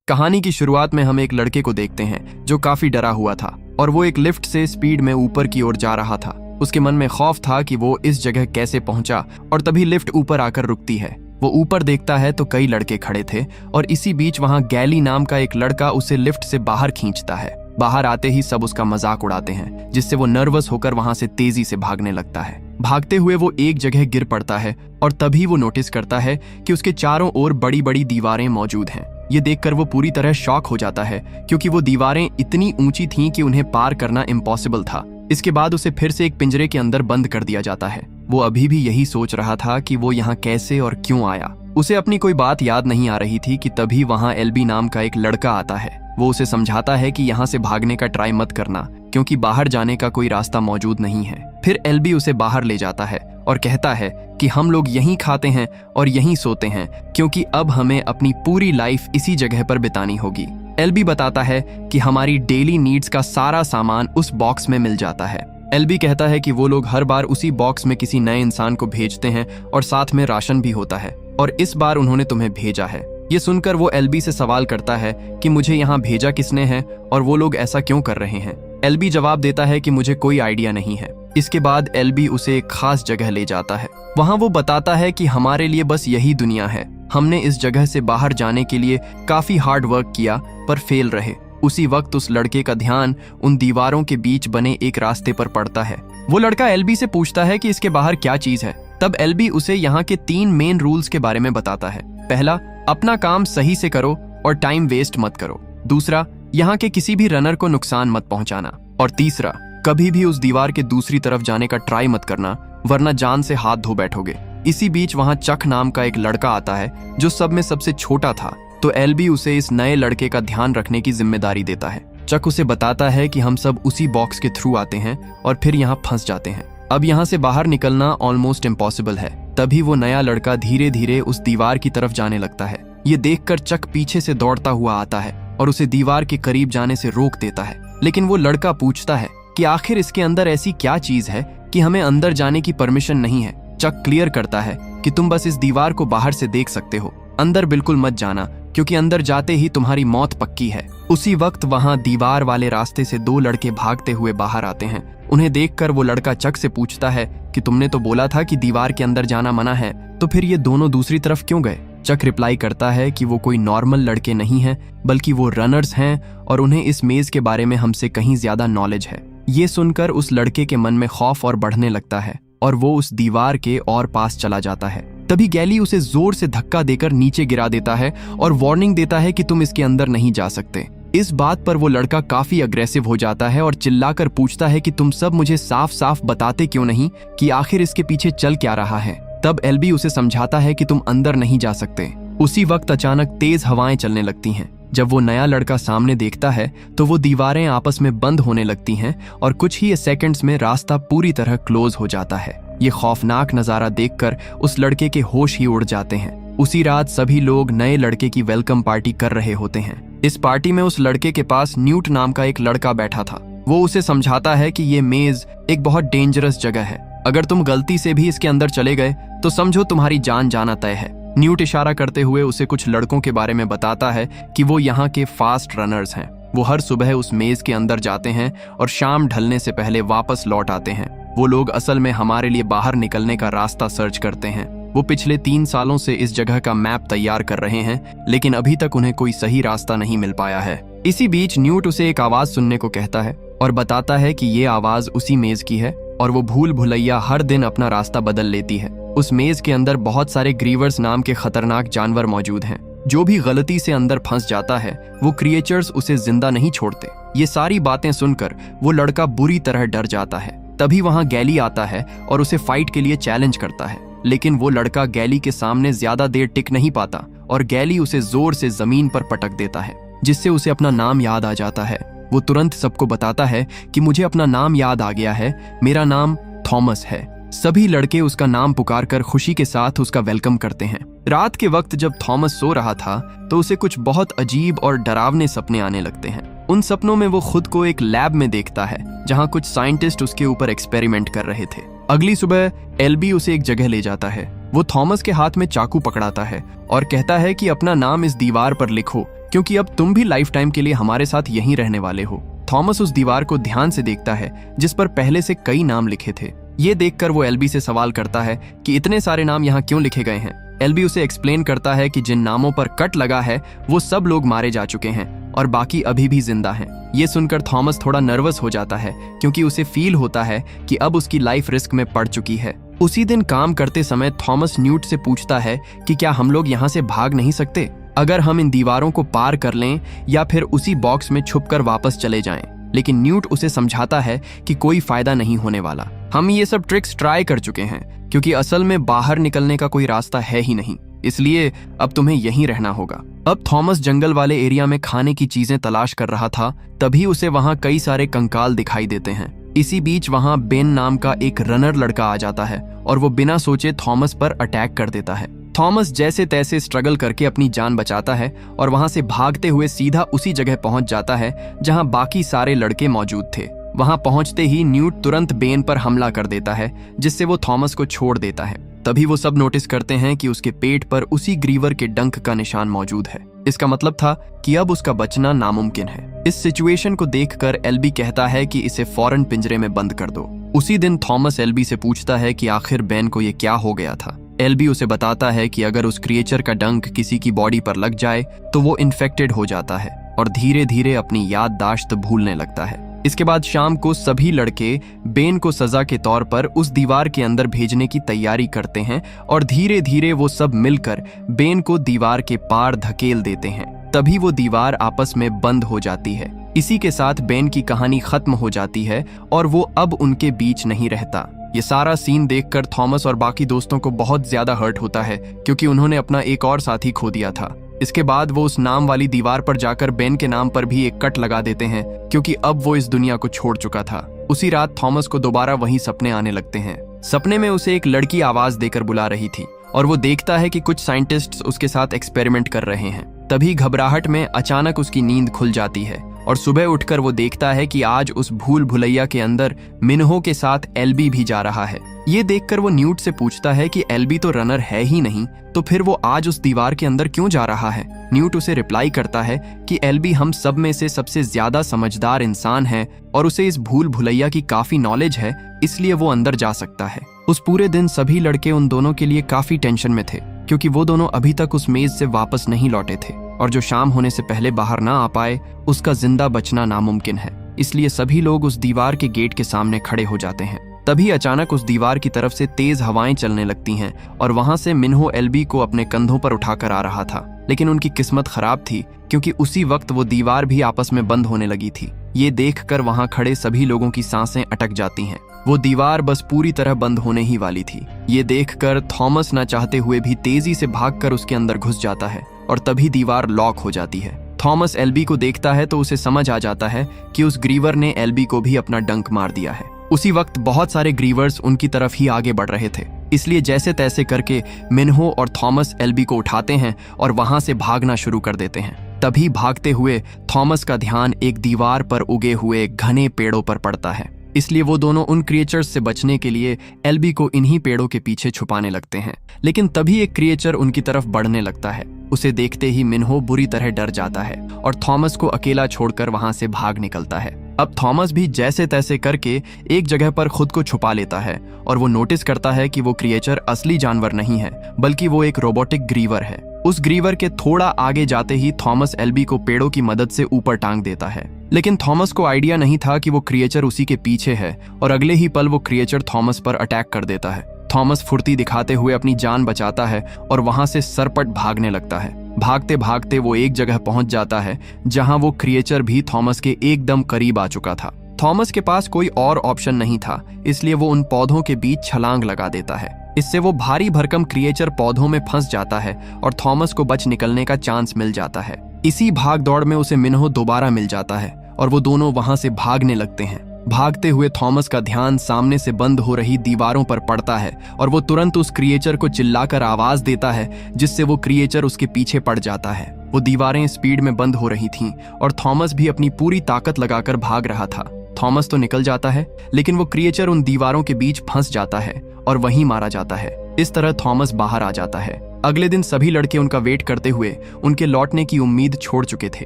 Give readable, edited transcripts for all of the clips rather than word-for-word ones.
कहानी की शुरुआत में हम एक लड़के को देखते हैं जो काफी डरा हुआ था और वो एक लिफ्ट से स्पीड में ऊपर की ओर जा रहा था। उसके मन में खौफ था कि वो इस जगह कैसे पहुंचा और तभी लिफ्ट ऊपर आकर रुकती है। वो ऊपर देखता है तो कई लड़के खड़े थे और इसी बीच वहां गैली नाम का एक लड़का उसे लिफ्ट से बाहर खींचता है। बाहर आते ही सब उसका मजाक उड़ाते हैं, जिससे वो नर्वस होकर वहां से तेजी से भागने लगता है। भागते हुए वो एक जगह गिर पड़ता है और तभी वो नोटिस करता है कि उसके चारों ओर बड़ी बड़ी दीवारें मौजूद हैं। ये देखकर वो पूरी तरह शॉक हो जाता है, क्योंकि वो दीवारें इतनी ऊंची थीं कि उन्हें पार करना इम्पॉसिबल था। इसके बाद उसे फिर से एक पिंजरे के अंदर बंद कर दिया जाता है। वो अभी भी यही सोच रहा था कि वो यहाँ कैसे और क्यों आया। उसे अपनी कोई बात याद नहीं आ रही थी कि तभी वहाँ एलबी नाम का एक लड़का आता है। वो उसे समझाता है कि यहाँ से भागने का ट्राई मत करना, क्योंकि बाहर जाने का कोई रास्ता मौजूद नहीं है। फिर एलबी उसे बाहर ले जाता है और कहता है कि हम लोग यहीं खाते हैं और यहीं सोते हैं, क्योंकि अब हमें अपनी पूरी लाइफ इसी जगह पर बितानी होगी। एलबी बताता है कि हमारी डेली नीड्स का सारा सामान उस बॉक्स में मिल जाता है। एलबी कहता है कि वो लोग हर बार उसी बॉक्स में किसी नए इंसान को भेजते हैं और साथ में राशन भी होता है, और इस बार उन्होंने तुम्हें भेजा है। ये सुनकर वो एलबी से सवाल करता है कि मुझे यहाँ भेजा किसने है और वो लोग ऐसा क्यों कर रहे हैं। एलबी जवाब देता है कि मुझे कोई आइडिया नहीं है। इसके बाद एलबी उसे एक खास जगह ले जाता है। वहाँ वो बताता है कि हमारे लिए बस यही दुनिया है। हमने इस जगह से बाहर जाने के लिए काफी हार्ड वर्क किया पर फेल रहे। उसी वक्त उस लड़के का ध्यान उन दीवारों के बीच बने एक रास्ते पर पड़ता है। वो लड़का एलबी से पूछता है कि इसके बाहर क्या चीज है। तब एलबी उसे यहाँ के 3 मेन रूल्स के बारे में बताता है। पहला, अपना काम सही से करो और टाइम वेस्ट मत करो। दूसरा, यहाँ के किसी भी रनर को नुकसान मत पहुंचाना। और तीसरा, कभी भी उस दीवार के दूसरी तरफ जाने का ट्राई मत करना, वरना जान से हाथ धो बैठोगे। इसी बीच वहाँ चक नाम का एक लड़का आता है जो सब में सबसे छोटा था, तो एलबी उसे इस नए लड़के का ध्यान रखने की जिम्मेदारी देता है। चक उसे बताता है कि हम सब उसी बॉक्स के थ्रू आते हैं और फिर यहाँ फंस जाते हैं। अब यहाँ से बाहर निकलना ऑलमोस्ट इम्पॉसिबल है। तभी वो नया लड़का धीरे धीरे उस दीवार की तरफ जाने लगता है। ये देखकर चक पीछे से दौड़ता हुआ आता है और उसे दीवार के करीब जाने से रोक देता है। लेकिन वो लड़का पूछता है कि आखिर इसके अंदर ऐसी क्या चीज है कि हमें अंदर जाने की परमिशन नहीं है। चक क्लियर करता है कि तुम बस इस दीवार को बाहर से देख सकते हो, अंदर बिल्कुल मत जाना, क्योंकि अंदर जाते ही तुम्हारी मौत पक्की है। उसी वक्त वहां दीवार वाले रास्ते से 2 लड़के भागते हुए बाहर आते हैं। उन्हें देखकर वो लड़का चक से पूछता है कि तुमने तो बोला था कि दीवार के अंदर जाना मना है, तो फिर ये दोनों दूसरी तरफ क्यों गए। चक रिप्लाई करता है कि वो कोई नॉर्मल लड़के नहीं हैं, बल्कि वो रनर्स हैं और उन्हें इस मेज के बारे में हमसे कहीं ज्यादा नॉलेज है। ये सुनकर उस लड़के के मन में खौफ और बढ़ने लगता है और वो उस दीवार के और पास चला जाता है। तभी गैली उसे जोर से धक्का देकर नीचे गिरा देता है और वार्निंग देता है कि तुम इसके अंदर नहीं जा सकते। इस बात पर वो लड़का काफी अग्रेसिव हो जाता है और चिल्लाकर पूछता है कि तुम सब मुझे साफ साफ बताते क्यों नहीं कि आखिर इसके पीछे चल क्या रहा है। तब एलबी उसे समझाता है कि तुम अंदर नहीं जा सकते। उसी वक्त अचानक तेज हवाएं चलने लगती हैं। जब वो नया लड़का सामने देखता है तो वो दीवारें आपस में बंद होने लगती हैं और कुछ ही सेकंड्स में रास्ता पूरी तरह क्लोज हो जाता है। ये खौफनाक नजारा देखकर उस लड़के के होश ही उड़ जाते हैं। उसी रात सभी लोग नए लड़के की वेलकम पार्टी कर रहे होते हैं। इस पार्टी में उस लड़के के पास न्यूट नाम का एक लड़का बैठा था। वो उसे समझाता है कि ये मेज एक बहुत डेंजरस जगह है। अगर तुम गलती से भी इसके अंदर चले गए तो समझो तुम्हारी जान जाना तय है। न्यूट इशारा करते हुए उसे कुछ लड़कों के बारे में बताता है कि वो यहाँ के फास्ट रनर्स हैं। वो हर सुबह उस मेज के अंदर जाते हैं और शाम ढलने से पहले वापस लौट आते हैं। वो लोग असल में हमारे लिए बाहर निकलने का रास्ता सर्च करते हैं। वो पिछले 3 सालों से इस जगह का मैप तैयार कर रहे हैं, लेकिन अभी तक उन्हें कोई सही रास्ता नहीं मिल पाया है। इसी बीच न्यूट उसे एक आवाज सुनने को कहता है और बताता है कि ये आवाज उसी मेज की है और वो भूल भुलैया हर दिन अपना रास्ता बदल लेती है। उस मेज के अंदर बहुत सारे ग्रीवर्स नाम के खतरनाक जानवर मौजूद हैं। जो भी गलती से अंदर फंस जाता है वो क्रिएचर्स उसे जिंदा नहीं छोड़ते। ये सारी बातें सुनकर वो लड़का बुरी तरह डर जाता है। तभी वहां गैली आता है और उसे फाइट के लिए चैलेंज करता है, लेकिन वो लड़का गैली के सामने ज्यादा देर टिक नहीं पाता और गैली उसे जोर से जमीन पर पटक देता है, जिससे उसे अपना नाम याद आ जाता है। वो तुरंत सबको बताता है कि मुझे अपना नाम याद आ गया है, मेरा नाम थॉमस है। सभी लड़के उसका नाम पुकारकर खुशी के साथ उसका वेलकम करते हैं। रात के वक्त जब थॉमस सो रहा था तो उसे कुछ बहुत अजीब और डरावने सपने आने लगते हैं। उन सपनों में वो खुद को एक लैब में देखता है जहां कुछ साइंटिस्ट उसके ऊपर एक्सपेरिमेंट कर रहे थे। अगली सुबह एल्बी उसे एक जगह ले जाता है। वो थॉमस के हाथ में चाकू पकड़ाता है और कहता है कि अपना नाम इस दीवार पर लिखो, क्योंकि अब तुम भी लाइफ टाइम के लिए हमारे साथ यहीं रहने वाले हो। थॉमस उस दीवार को ध्यान से देखता है जिस पर पहले से कई नाम लिखे थे। ये देखकर वो एल्बी से सवाल करता है कि इतने सारे नाम यहाँ क्यों लिखे गए हैं। एल्बी उसे एक्सप्लेन करता है कि जिन नामों पर कट लगा है वो सब लोग मारे जा चुके हैं और बाकी अभी भी जिंदा हैं। ये सुनकर थॉमस थोड़ा नर्वस हो जाता है, क्योंकि उसे फील होता है कि अब उसकी लाइफ रिस्क में पड़ चुकी है। उसी दिन काम करते समय थॉमस न्यूट से पूछता है कि क्या हम लोग यहाँ से भाग नहीं सकते, अगर हम इन दीवारों को पार कर लें या फिर उसी बॉक्स में छुपकर वापस चले जाएं। लेकिन न्यूट उसे समझाता है कि कोई फायदा नहीं होने वाला। हम ये सब ट्रिक्स ट्राई कर चुके हैं, क्योंकि असल में बाहर निकलने का कोई रास्ता है ही नहीं, इसलिए अब तुम्हें यहीं रहना होगा। अब थॉमस जंगल वाले एरिया में खाने की चीजें तलाश कर रहा था, तभी उसे वहां कई सारे कंकाल दिखाई देते हैं। इसी बीच वहां बेन नाम का एक रनर लड़का आ जाता है और वो बिना सोचे थॉमस पर अटैक कर देता है। थॉमस जैसे तैसे स्ट्रगल करके अपनी जान बचाता है और वहां से भागते हुए सीधा उसी जगह पहुंच जाता है जहां बाकी सारे लड़के मौजूद थे। वहां पहुंचते ही न्यूट तुरंत बेन पर हमला कर देता है, जिससे वो थॉमस को छोड़ देता है। तभी वो सब नोटिस करते हैं कि उसके पेट पर उसी ग्रीवर के डंक का निशान मौजूद है। इसका मतलब था कि अब उसका बचना नामुमकिन है। इस सिचुएशन को देखकर एल्बी कहता है कि इसे फौरन पिंजरे में बंद कर दो। उसी दिन थॉमस एल्बी से पूछता है कि आखिर बेन को ये क्या हो गया था। एल्बी उसे बताता है कि अगर उस क्रिएचर का डंक किसी की बॉडी पर लग जाए तो वो इन्फेक्टेड हो जाता है और धीरे धीरे अपनी याददाश्त भूलने लगता है। इसके बाद शाम को सभी लड़के बेन को सजा के तौर पर उस दीवार के अंदर भेजने की तैयारी करते हैं और धीरे धीरे वो सब मिलकर बेन को दीवार के पार धकेल देते हैं। तभी वो दीवार आपस में बंद हो जाती है। इसी के साथ बेन की कहानी खत्म हो जाती है और वो अब उनके बीच नहीं रहता। ये सारा सीन देखकर थॉमस और बाकी दोस्तों को बहुत ज्यादा हर्ट होता है, क्योंकि उन्होंने अपना एक और साथी खो दिया था। इसके बाद वो उस नाम वाली दीवार पर जाकर बेन के नाम पर भी एक कट लगा देते हैं, क्योंकि अब वो इस दुनिया को छोड़ चुका था। उसी रात थॉमस को दोबारा वही सपने आने लगते हैं। सपने में उसे एक लड़की आवाज देकर बुला रही थी और वो देखता है कि कुछ साइंटिस्ट्स उसके साथ एक्सपेरिमेंट कर रहे हैं। तभी घबराहट में अचानक उसकी नींद खुल जाती है और सुबह उठकर वो देखता है कि आज उस भूल भुलैया के अंदर मिन्हो के साथ एल्बी भी जा रहा है। ये देखकर वो न्यूट से पूछता है कि एल्बी तो रनर है ही नहीं, तो फिर वो आज उस दीवार के अंदर क्यों जा रहा है। न्यूट उसे रिप्लाई करता है कि एल्बी हम सब में से सबसे ज्यादा समझदार इंसान है और उसे इस भूल भुलैया की काफी नॉलेज है, इसलिए वो अंदर जा सकता है। उस पूरे दिन सभी लड़के उन दोनों के लिए काफी टेंशन में थे, क्योंकि वो दोनों अभी तक उस मेज से वापस नहीं लौटे थे और जो शाम होने से पहले बाहर ना आ पाए उसका जिंदा बचना नामुमकिन है। इसलिए सभी लोग उस दीवार के गेट के सामने खड़े हो जाते हैं। तभी अचानक उस दीवार की तरफ से तेज हवाएं चलने लगती हैं और वहां से मिन्हो एल्बी को अपने कंधों पर उठाकर आ रहा था। लेकिन उनकी किस्मत खराब थी, क्योंकि उसी वक्त वो दीवार भी आपस में बंद होने लगी थी। ये देखकर वहां खड़े सभी लोगों की सांसें अटक जाती हैं। वो दीवार बस पूरी तरह बंद होने ही वाली थी। ये देखकर थॉमस न चाहते हुए भी तेजी से भागकर उसके अंदर घुस जाता है और तभी दीवार लॉक हो जाती है। थॉमस एल्बी को देखता है तो उसे समझ आ जाता है कि उस ग्रीवर ने एल्बी को भी अपना डंक मार दिया है। उसी वक्त बहुत सारे ग्रीवर्स उनकी तरफ ही आगे बढ़ रहे थे, इसलिए जैसे तैसे करके मिन्हो और थॉमस एल्बी को उठाते हैं और वहां से भागना शुरू कर देते हैं। तभी भागते हुए थॉमस का ध्यान एक दीवार पर उगे हुए घने पेड़ों पर पड़ता है, इसलिए वो दोनों उन क्रिएचर्स से बचने के लिए एल्बी को इन्हीं पेड़ों के पीछे छुपाने लगते हैं। लेकिन तभी एक क्रिएचर उनकी तरफ बढ़ने लगता है। उसे देखते ही मिन्हो बुरी तरह डर जाता है और थॉमस को अकेला छोड़कर वहां से भाग निकलता है। अब थॉमस भी जैसे तैसे करके एक जगह पर खुद को छुपा लेता है और वो नोटिस करता है कि वो क्रिएचर असली जानवर नहीं है, बल्कि वो एक रोबोटिक ग्रीवर है। उस ग्रीवर के थोड़ा आगे जाते ही थॉमस एल्बी को पेड़ों की मदद से ऊपर टांग देता है। लेकिन थॉमस को आइडिया नहीं था कि वो क्रिएचर उसी के पीछे है और अगले ही पल वो क्रिएचर थॉमस पर अटैक कर देता है। थॉमस फुर्ती दिखाते हुए अपनी जान बचाता है और वहां से सरपट भागने लगता है। भागते भागते वो एक जगह पहुंच जाता है जहां वो क्रिएचर भी थॉमस के एकदम करीब आ चुका था। थॉमस के पास कोई और ऑप्शन नहीं था, इसलिए वो उन पौधों के बीच छलांग लगा देता है। इससे वो भारी भरकम क्रिएचर पौधों में फंस जाता है और थॉमस को बच निकलने का चांस मिल जाता है। इसी भाग दौड़ में उसे मिन्हो दोबारा मिल जाता है और वो दोनों वहां से भागने लगते हैं। भागते हुए थॉमस का ध्यान सामने से बंद हो रही दीवारों पर पड़ता है और वो तुरंत उस क्रिएचर को चिल्लाकर आवाज देता है, जिससे वो क्रिएचर उसके पीछे पड़ जाता है। वो दीवारें स्पीड में बंद हो रही थीं और थॉमस भी अपनी पूरी ताकत लगाकर भाग रहा था। थॉमस तो निकल जाता है, लेकिन वो क्रिएचर उन दीवारों के बीच फंस जाता है और वहीं मारा जाता है। इस तरह थॉमस बाहर आ जाता है। अगले दिन सभी लड़के उनका वेट करते हुए उनके लौटने की उम्मीद छोड़ चुके थे,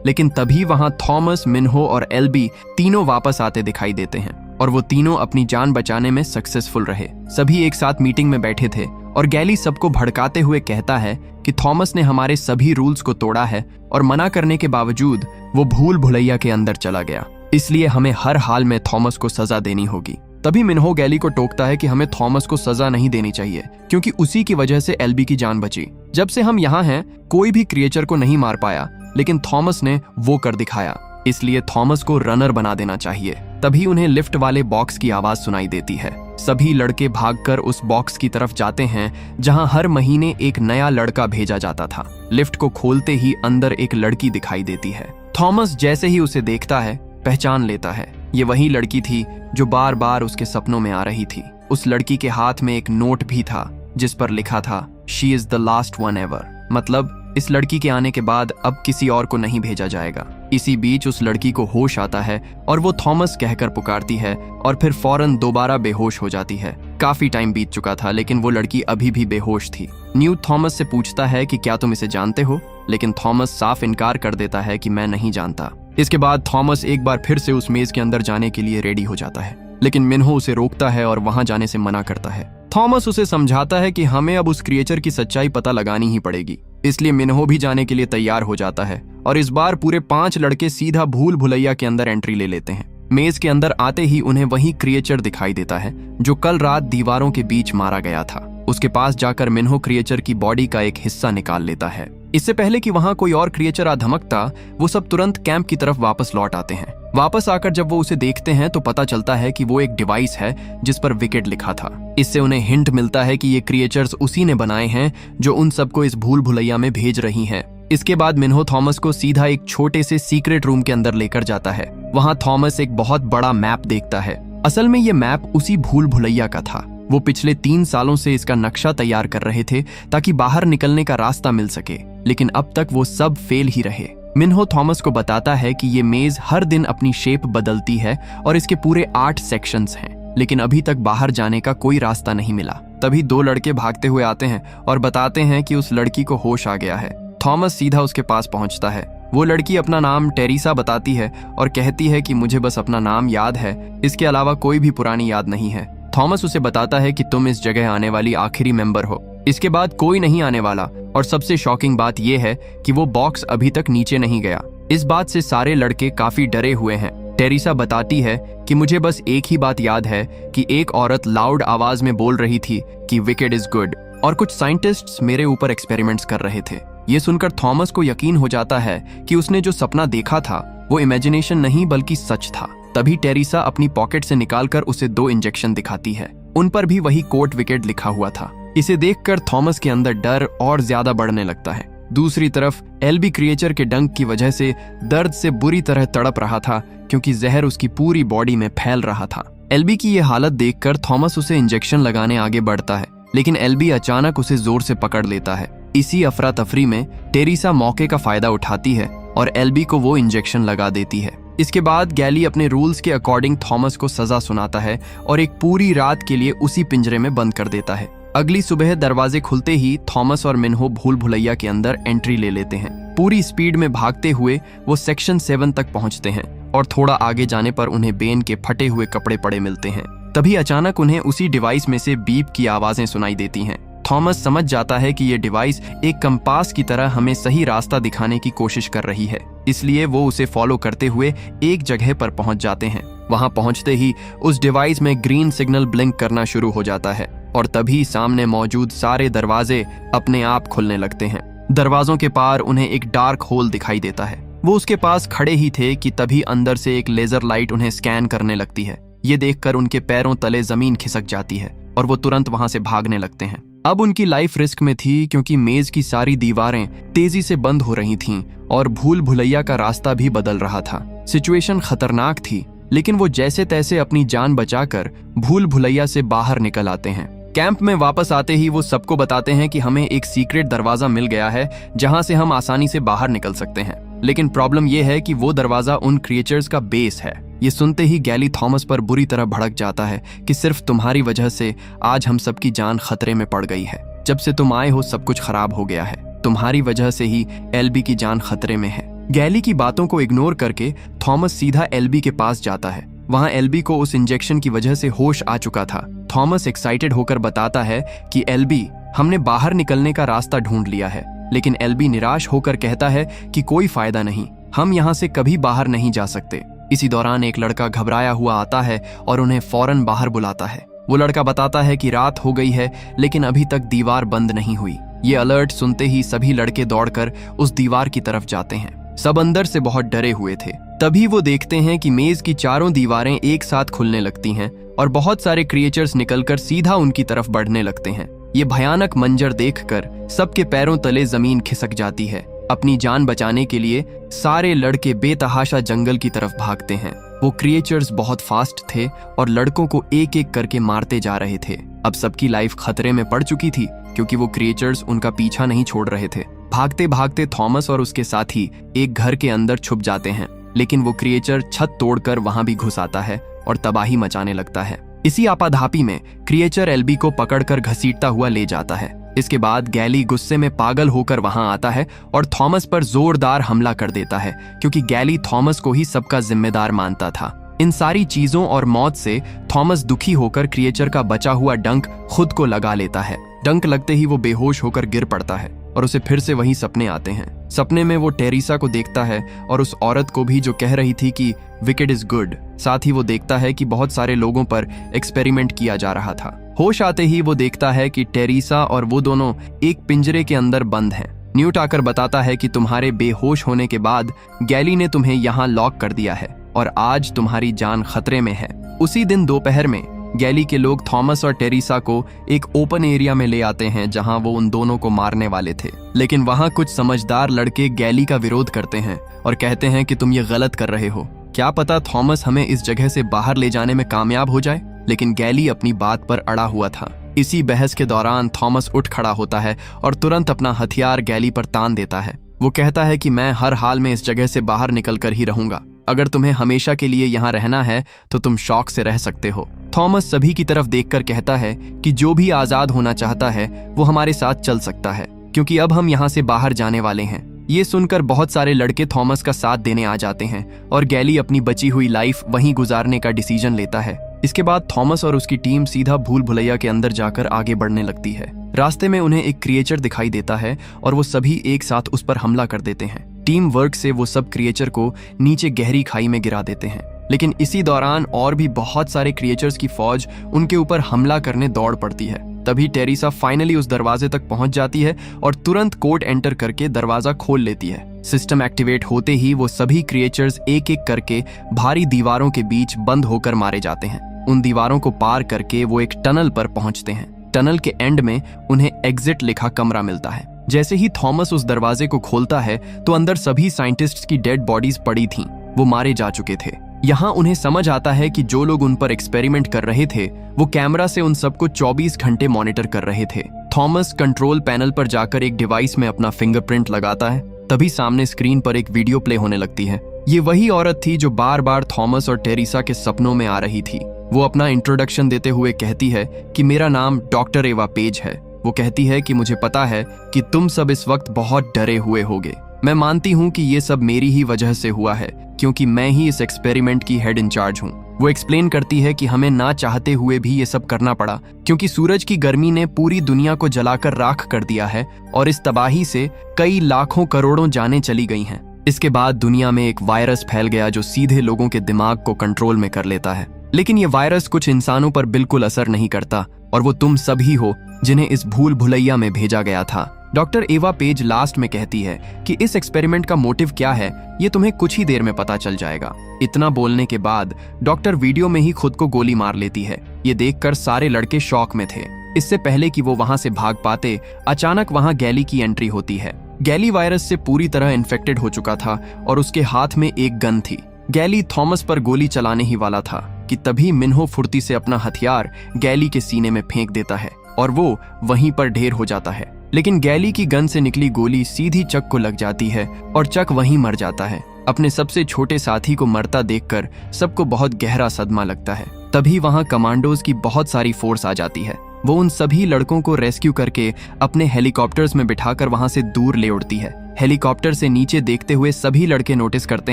लेकिन तभी वहां थॉमस, मिन्हो और एल्बी तीनों वापस आते दिखाई देते हैं और वो तीनों अपनी जान बचाने में सक्सेसफुल रहे। सभी एक साथ मीटिंग में बैठे थे और गैली सबको भड़काते हुए कहता है कि थॉमस ने हमारे सभी रूल्स को तोड़ा है और मना करने के बावजूद वो भूल भुलैया के अंदर चला गया, इसलिए हमें हर हाल में थॉमस को सजा देनी होगी। तभी मिन्हो गैली को टोकता है कि हमें थॉमस को सजा नहीं देनी चाहिए, क्योंकि उसी की वजह से एल्बी की जान बची। जब से हम यहाँ हैं कोई भी क्रिएचर को नहीं मार पाया, लेकिन थॉमस ने वो कर दिखाया, इसलिए थॉमस को रनर बना देना चाहिए। तभी उन्हें लिफ्ट वाले बॉक्स की आवाज सुनाई देती है। सभी लड़के भागकर उस बॉक्स की तरफ जाते हैं जहां हर महीने एक नया लड़का भेजा जाता था। लिफ्ट को खोलते ही अंदर एक लड़की दिखाई देती है। थॉमस जैसे ही उसे देखता है पहचान लेता है, ये वही लड़की थी जो बार बार उसके सपनों में आ रही थी। उस लड़की के हाथ में एक नोट भी था जिस पर लिखा था she is the last one ever, मतलब इस लड़की के आने के बाद अब किसी और को नहीं भेजा जाएगा। इसी बीच उस लड़की को होश आता है और वो थॉमस कहकर पुकारती है और फिर फौरन दोबारा बेहोश हो जाती है। काफी टाइम बीत चुका था, लेकिन वो लड़की अभी भी बेहोश थी। न्यूट थॉमस से पूछता है कि क्या तुम इसे जानते हो, लेकिन थॉमस साफ इनकार कर देता है कि मैं नहीं जानता। इसके बाद थॉमस एक बार फिर से उस मेज के अंदर जाने के लिए रेडी हो जाता है, लेकिन मिन्हो उसे रोकता है और वहां जाने से मना करता है। थॉमस उसे समझाता है कि हमें अब उस क्रिएचर की सच्चाई पता लगानी ही पड़ेगी, इसलिए मिन्हो भी जाने के लिए तैयार हो जाता है और इस बार पूरे 5 लड़के सीधा भूल भुलैया के अंदर एंट्री ले लेते हैं। मेज के अंदर आते ही उन्हें वही क्रिएचर दिखाई देता है जो कल रात दीवारों के बीच मारा गया था। उसके पास जाकर मिन्हो क्रिएचर की बॉडी का एक हिस्सा निकाल लेता है। इससे पहले कि वहां कोई और क्रिएचर आ धमकता, वो सब तुरंत कैंप की तरफ वापस लौट आते हैं। वापस आकर जब वो उसे देखते हैं तो पता चलता है कि वो एक डिवाइस है जिस पर विकेट लिखा था। इससे उन्हें हिंट मिलता है कि ये क्रिएचर्स उसी ने बनाए हैं जो उन सबको इस भूल भुलैया में भेज रही हैं। इसके बाद मिन्हो थॉमस को सीधा एक छोटे से सीक्रेट रूम के अंदर लेकर जाता है। वहां थॉमस एक बहुत बड़ा मैप देखता है। असल में ये मैप उसी भूल भुलैया का था। वो पिछले 3 सालों से इसका नक्शा तैयार कर रहे थे ताकि बाहर निकलने का रास्ता मिल सके, लेकिन अब तक वो सब फेल ही रहे। मिन्हो थॉमस को बताता है कि ये मेज हर दिन अपनी शेप बदलती है और इसके पूरे 8 सेक्शंस हैं, लेकिन अभी तक बाहर जाने का कोई रास्ता नहीं मिला। तभी 2 लड़के भागते हुए आते हैं और बताते हैं कि उस लड़की को होश आ गया है। थॉमस सीधा उसके पास पहुंचता है। वो लड़की अपना नाम टेरिसा बताती है और कहती है कि मुझे बस अपना नाम याद है, इसके अलावा कोई भी पुरानी याद नहीं है। थॉमस उसे बताता है कि तुम इस जगह आने वाली आखिरी मेंबर हो, इसके बाद कोई नहीं आने वाला, और सबसे शॉकिंग बात यह है कि वो बॉक्स अभी तक नीचे नहीं गया। इस बात से सारे लड़के काफी डरे हुए हैं। टेरिसा बताती है कि मुझे बस एक ही बात याद है कि एक औरत लाउड आवाज में बोल रही थी कि विकेट इज गुड, और कुछ साइंटिस्ट्स मेरे ऊपर एक्सपेरिमेंट्स कर रहे थे। ये सुनकर थॉमस को यकीन हो जाता है कि उसने जो सपना देखा था वो इमेजिनेशन नहीं बल्कि सच था। तभी टेरिसा अपनी पॉकेट से निकालकर उसे 2 इंजेक्शन दिखाती है। उन पर भी वही कोट विकेट लिखा हुआ था। इसे देखकर थॉमस के अंदर डर और ज्यादा बढ़ने लगता है। दूसरी तरफ एल्बी क्रिएचर के डंक की वजह से दर्द से बुरी तरह तड़प रहा था, क्योंकि जहर उसकी पूरी बॉडी में फैल रहा था। एल्बी की ये हालत देखकर थॉमस उसे इंजेक्शन लगाने आगे बढ़ता है, लेकिन एल्बी अचानक उसे जोर से पकड़ लेता है। इसी अफरा तफरी में टेरिसा मौके का फायदा उठाती है और एल्बी को वो इंजेक्शन लगा देती है। इसके बाद गैली अपने रूल्स के अकॉर्डिंग थॉमस को सजा सुनाता है और एक पूरी रात के लिए उसी पिंजरे में बंद कर देता है। अगली सुबह दरवाजे खुलते ही थॉमस और मिन्हो भूल भुलैया के अंदर एंट्री ले लेते हैं। पूरी स्पीड में भागते हुए वो सेक्शन 7 तक पहुंचते हैं और थोड़ा आगे जाने पर उन्हें बेन के फटे हुए कपड़े पड़े मिलते हैं। तभी अचानक उन्हें उसी डिवाइस में से बीप की आवाजें सुनाई देती हैं। थॉमस समझ जाता है कि ये डिवाइस एक कंपास की तरह हमें सही रास्ता दिखाने की कोशिश कर रही है, इसलिए वो उसे फॉलो करते हुए एक जगह पर पहुंच जाते हैं। वहां पहुंचते ही उस डिवाइस में ग्रीन सिग्नल ब्लिंक करना शुरू हो जाता है और तभी सामने मौजूद सारे दरवाजे अपने आप खुलने लगते हैं। दरवाजों के पार उन्हें एक डार्क होल दिखाई देता है। वो उसके पास खड़े ही थे कि तभी अंदर से एक लेजर लाइट उन्हें स्कैन करने लगती है। ये देखकर उनके पैरों तले जमीन खिसक जाती है और वो तुरंत वहां से भागने लगते हैं। अब उनकी लाइफ रिस्क में थी, क्योंकि मेज की सारी दीवारें तेजी से बंद हो रही थीं और भूल भुलैया का रास्ता भी बदल रहा था। सिचुएशन खतरनाक थी, लेकिन वो जैसे तैसे अपनी जान बचाकर भूल भुलैया से बाहर निकल आते हैं। कैंप में वापस आते ही वो सबको बताते हैं कि हमें एक सीक्रेट दरवाजा मिल गया है जहां से हम आसानी से बाहर निकल सकते हैं। लेकिन प्रॉब्लम यह है कि वो दरवाजा उन क्रिएचर्स का बेस है। ये सुनते ही गैली थॉमस पर बुरी तरह भड़क जाता है कि सिर्फ तुम्हारी वजह से आज हम सबकी जान खतरे में पड़ गई है। जब से तुम आए हो सब कुछ खराब हो गया है, तुम्हारी वजह से ही एल्बी की जान खतरे में है। गैली की बातों को इग्नोर करके थॉमस सीधा एल्बी के पास जाता है। वहां एल्बी को उस इंजेक्शन की वजह से होश आ चुका था। थॉमस एक्साइटेड होकर बताता है कि एल्बी, हमने बाहर निकलने का रास्ता ढूंढ लिया है। लेकिन एल्बी निराश होकर कहता है कि कोई फायदा नहीं, हम यहाँ से कभी बाहर नहीं जा सकते। इसी दौरान एक लड़का घबराया हुआ आता है और उन्हें फौरन बाहर बुलाता है। वो लड़का बताता है कि रात हो गई है लेकिन अभी तक दीवार बंद नहीं हुई। ये अलर्ट सुनते ही सभी लड़के दौड़कर उस दीवार की तरफ जाते हैं। सब अंदर से बहुत डरे हुए थे। तभी वो देखते हैं कि मेज की चारों दीवारें एक साथ खुलने लगती हैं और बहुत सारे क्रिएचर्स निकलकर सीधा उनकी तरफ बढ़ने लगते हैं। ये भयानक मंजर देखकर सबके पैरों तले जमीन खिसक जाती है। अपनी जान बचाने के लिए सारे लड़के बेतहाशा जंगल की तरफ भागते हैं। वो क्रिएचर्स बहुत फास्ट थे और लड़कों को एक एक करके मारते जा रहे थे। अब सबकी लाइफ खतरे में पड़ चुकी थी क्योंकि वो क्रिएचर्स उनका पीछा नहीं छोड़ रहे थे। भागते भागते थॉमस और उसके साथी एक घर के अंदर छुप जाते हैं, लेकिन वो क्रिएचर छत तोड़कर वहां भी घुस आता है और तबाही मचाने लगता है। इसी आपाधापी में क्रिएचर एल्बी को पकड़कर घसीटता हुआ ले जाता है। इसके बाद गैली गुस्से में पागल होकर वहां आता है और थॉमस पर जोरदार हमला कर देता है क्योंकि गैली थॉमस को ही सबका जिम्मेदार मानता था। इन सारी चीजों और मौत से थॉमस दुखी होकर क्रिएचर का बचा हुआ डंक खुद को लगा लेता है। डंक लगते ही वो बेहोश होकर गिर पड़ता है और उसे फिर से वही सपने आते हैं। सपने में वो टेरिसा को देखता है और उस औरत को भी जो कह रही थी कि विकेड इज गुड। साथ ही वो देखता है कि बहुत सारे लोगों पर एक्सपेरिमेंट किया जा रहा था। होश आते ही वो देखता है कि टेरिसा और वो दोनों एक पिंजरे के अंदर बंद हैं। न्यूट आकर बताता है कि तुम्हारे बेहोश होने के बाद गैली ने तुम्हें यहाँ लॉक कर दिया है और आज तुम्हारी जान खतरे में है। उसी दिन दोपहर में गैली के लोग थॉमस और टेरिसा को एक ओपन एरिया में ले आते हैं जहां वो उन दोनों को मारने वाले थे। लेकिन वहां कुछ समझदार लड़के गैली का विरोध करते हैं और कहते हैं कि तुम ये गलत कर रहे हो। क्या पता थॉमस हमें इस जगह से बाहर ले जाने में कामयाब हो जाए। लेकिन गैली अपनी बात पर अड़ा हुआ था। इसी बहस के दौरान थॉमस उठ खड़ा होता है और तुरंत अपना हथियार गैली पर तान देता है। वो कहता है कि मैं हर हाल में इस जगह से बाहर निकल कर ही रहूंगा। अगर तुम्हें हमेशा के लिए यहाँ रहना है तो तुम शौक से रह सकते हो। थॉमस सभी की तरफ देखकर कहता है कि जो भी आजाद होना चाहता है वो हमारे साथ चल सकता है क्योंकि अब हम यहाँ से बाहर जाने वाले हैं। ये सुनकर बहुत सारे लड़के थॉमस का साथ देने आ जाते हैं और गैली अपनी बची हुई लाइफ वहीं गुजारने का डिसीजन लेता है। इसके बाद थॉमस और उसकी टीम सीधा भूल भुलैया के अंदर जाकर आगे बढ़ने लगती है। रास्ते में उन्हें एक क्रिएचर दिखाई देता है और वो सभी एक साथ उस पर हमला कर देते हैं। टीम वर्क से वो सब क्रिएचर को नीचे गहरी खाई में गिरा देते हैं। लेकिन इसी दौरान और भी बहुत सारे क्रिएचर्स की फौज उनके ऊपर हमला करने दौड़ पड़ती है। तभी टेरिसा फाइनली उस दरवाजे तक पहुंच जाती है और तुरंत कोड एंटर करके दरवाजा खोल लेती है। सिस्टम एक्टिवेट होते ही वो सभी क्रिएचर्स एक एक करके भारी दीवारों के बीच बंद होकर मारे जाते हैं। उन दीवारों को पार करके वो एक टनल पर पहुंचते हैं। टनल के एंड में उन्हें एग्जिट लिखा कमरा मिलता है। जैसे ही थॉमस उस दरवाजे को खोलता है तो अंदर सभी साइंटिस्ट्स की डेड बॉडीज पड़ी थीं। वो मारे जा चुके थे। यहाँ उन्हें समझ आता है कि जो लोग उन पर एक्सपेरिमेंट कर रहे थे वो कैमरा से उन सबको 24 घंटे मॉनिटर कर रहे थे। थॉमस कंट्रोल पैनल पर जाकर एक डिवाइस में अपना फिंगरप्रिंट लगाता है। तभी सामने स्क्रीन पर एक वीडियो प्ले होने लगती है। ये वही औरत थी जो बार बार थॉमस और टेरिसा के सपनों में आ रही थी। वो अपना इंट्रोडक्शन देते हुए कहती है कि मेरा नाम डॉक्टर एवा पेज है। वो कहती है कि मुझे पता है कि तुम सब इस वक्त बहुत डरे हुए होगे। मैं मानती हूँ कि ये सब मेरी ही वजह से हुआ है क्योंकि मैं ही इस एक्सपेरिमेंट की हेड इंचार्ज हूँ। वो एक्सप्लेन करती है कि हमें ना चाहते हुए भी ये सब करना पड़ा क्योंकि सूरज की गर्मी ने पूरी दुनिया को जलाकर राख कर दिया है और इस तबाही से कई लाखों करोड़ों जानें चली गई हैं। इसके बाद दुनिया में एक वायरस फैल गया जो सीधे लोगों के दिमाग को कंट्रोल में कर लेता है। लेकिन ये वायरस कुछ इंसानों पर बिल्कुल असर नहीं करता और वो तुम सभी हो जिन्हें इस भूल भुलैया में भेजा गया था। डॉक्टर एवा पेज लास्ट में कहती है कि इस एक्सपेरिमेंट का मोटिव क्या है ये तुम्हें कुछ ही देर में पता चल जाएगा। इतना बोलने के बाद डॉक्टर वीडियो में ही खुद को गोली मार लेती है। ये देखकर सारे लड़के शॉक में थे। इससे पहले कि वो वहां से भाग पाते अचानक वहां गैली की एंट्री होती है। गैली वायरस से पूरी तरह इन्फेक्टेड हो चुका था और उसके हाथ में एक गन थी। गैली थॉमस पर गोली चलाने ही वाला था कि तभी मिन्हो फुर्ती से अपना हथियार गैली के सीने में फेंक देता है और वो वहीं पर ढेर हो जाता है। लेकिन गैली की गन से निकली गोली सीधी चक को लग जाती है और चक वहीं मर जाता है। अपने सबसे छोटे साथी को मरता देखकर सबको बहुत गहरा सदमा लगता है। तभी वहां कमांडोज की बहुत सारी फोर्स आ जाती है। वो उन सभी लड़कों को रेस्क्यू करके अपने हेलीकॉप्टर्स में बिठाकर वहां से दूर ले उड़ती है। हेलीकॉप्टर से नीचे देखते हुए सभी लड़के नोटिस करते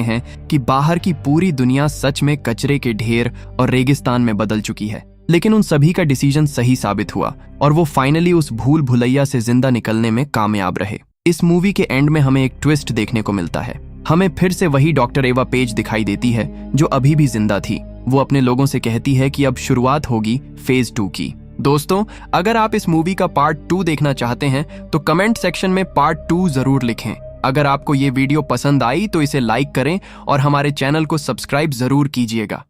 हैं कि बाहर की पूरी दुनिया सच में कचरे के ढेर और रेगिस्तान में बदल चुकी है। लेकिन उन सभी का डिसीजन सही साबित हुआ और वो फाइनली उस भूल भुलैया से जिंदा निकलने में कामयाब रहे। इस मूवी के एंड में हमें एक ट्विस्ट देखने को मिलता है। हमें फिर से वही डॉक्टर एवा पेज दिखाई देती है जो अभी भी जिंदा थी। वो अपने लोगों से कहती है कि अब शुरुआत होगी फेज 2 की। दोस्तों, अगर आप इस मूवी का पार्ट 2 देखना चाहते हैं तो कमेंट सेक्शन में पार्ट 2 जरूर लिखें। अगर आपको ये वीडियो पसंद आई तो इसे लाइक करें और हमारे चैनल को सब्सक्राइब जरूर कीजिएगा।